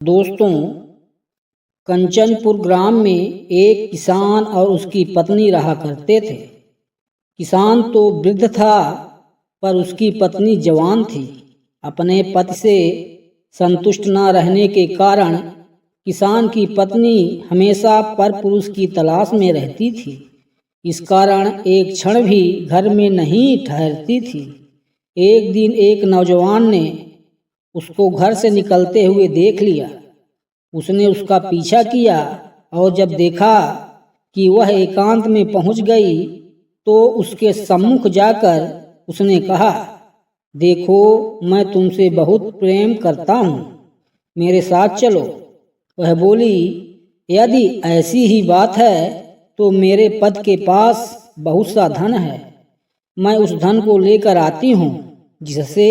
दोस्तों, कंचनपुर ग्राम में एक किसान और उसकी पत्नी रहा करते थे। किसान तो वृद्ध था, पर उसकी पत्नी जवान थी। अपने पति से संतुष्ट न रहने के कारण किसान की पत्नी हमेशा परपुरुष की तलाश में रहती थी। इस कारण एक क्षण भी घर में नहीं ठहरती थी। एक दिन एक नौजवान ने उसको घर से निकलते हुए देख लिया। उसने उसका पीछा किया और जब देखा कि वह एकांत में पहुंच गई तो उसके सम्मुख जाकर उसने कहा, देखो, मैं तुमसे बहुत प्रेम करता हूँ, मेरे साथ चलो। वह बोली, यदि ऐसी ही बात है तो मेरे पति के पास बहुत सा धन है। मैं उस धन को लेकर आती हूँ जिससे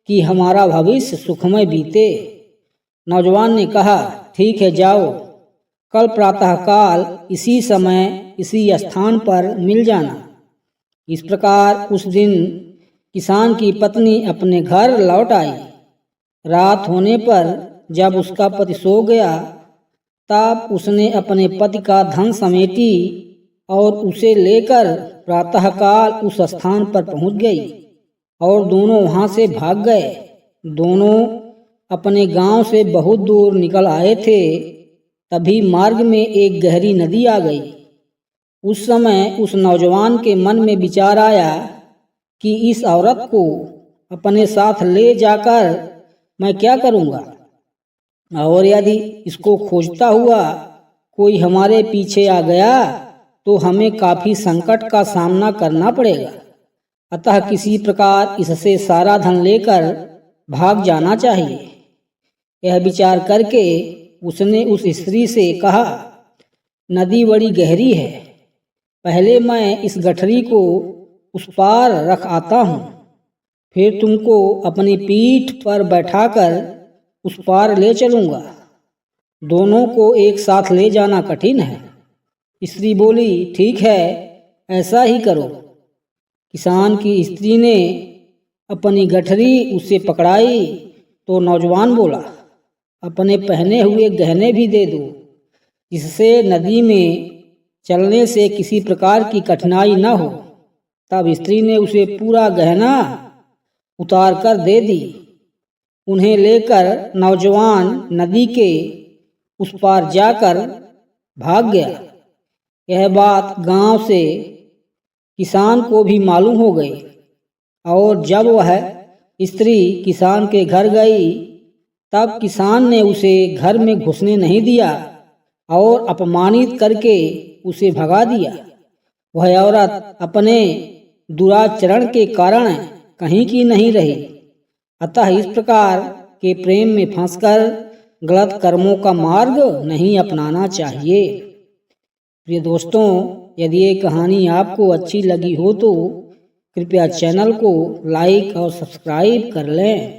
कि हमारा भविष्य सुखमय बीते। नौजवान ने कहा, ठीक है, जाओ, कल प्रातःकाल इसी समय इसी स्थान पर मिल जाना। इस प्रकार उस दिन किसान की पत्नी अपने घर लौट आई। रात होने पर जब उसका पति सो गया तब उसने अपने पति का धन समेटी और उसे लेकर प्रातःकाल उस स्थान पर पहुंच गई और दोनों वहां से भाग गए। दोनों अपने गांव से बहुत दूर निकल आए थे। तभी मार्ग में एक गहरी नदी आ गई। उस समय उस नौजवान के मन में विचार आया कि इस औरत को अपने साथ ले जाकर मैं क्या करूंगा, और यदि इसको खोजता हुआ कोई हमारे पीछे आ गया तो हमें काफी संकट का सामना करना पड़ेगा। अतः किसी प्रकार इससे सारा धन लेकर भाग जाना चाहिए। यह विचार करके उसने उस स्त्री से कहा, नदी बड़ी गहरी है, पहले मैं इस गठरी को उस पार रख आता हूँ, फिर तुमको अपनी पीठ पर बैठाकर उस पार ले चलूंगा। दोनों को एक साथ ले जाना कठिन है। स्त्री बोली, ठीक है, ऐसा ही करो। किसान की स्त्री ने अपनी गठरी उसे पकड़ाई तो नौजवान बोला, अपने पहने हुए गहने भी दे दो, जिससे नदी में चलने से किसी प्रकार की कठिनाई न हो। तब स्त्री ने उसे पूरा गहना उतार कर दे दी। उन्हें लेकर नौजवान नदी के उस पार जाकर भाग गया। यह बात गांव से किसान को भी मालूम हो गई और जब वह स्त्री किसान के घर गई तब किसान ने उसे घर में घुसने नहीं दिया और अपमानित करके उसे भगा दिया। वह औरत अपने दुराचरण के कारण कहीं की नहीं रही। अतः इस प्रकार के प्रेम में फंसकर गलत कर्मों का मार्ग नहीं अपनाना चाहिए। प्रिय दोस्तों, यदि ये कहानी आपको अच्छी लगी हो तो कृपया चैनल को लाइक और सब्सक्राइब कर लें।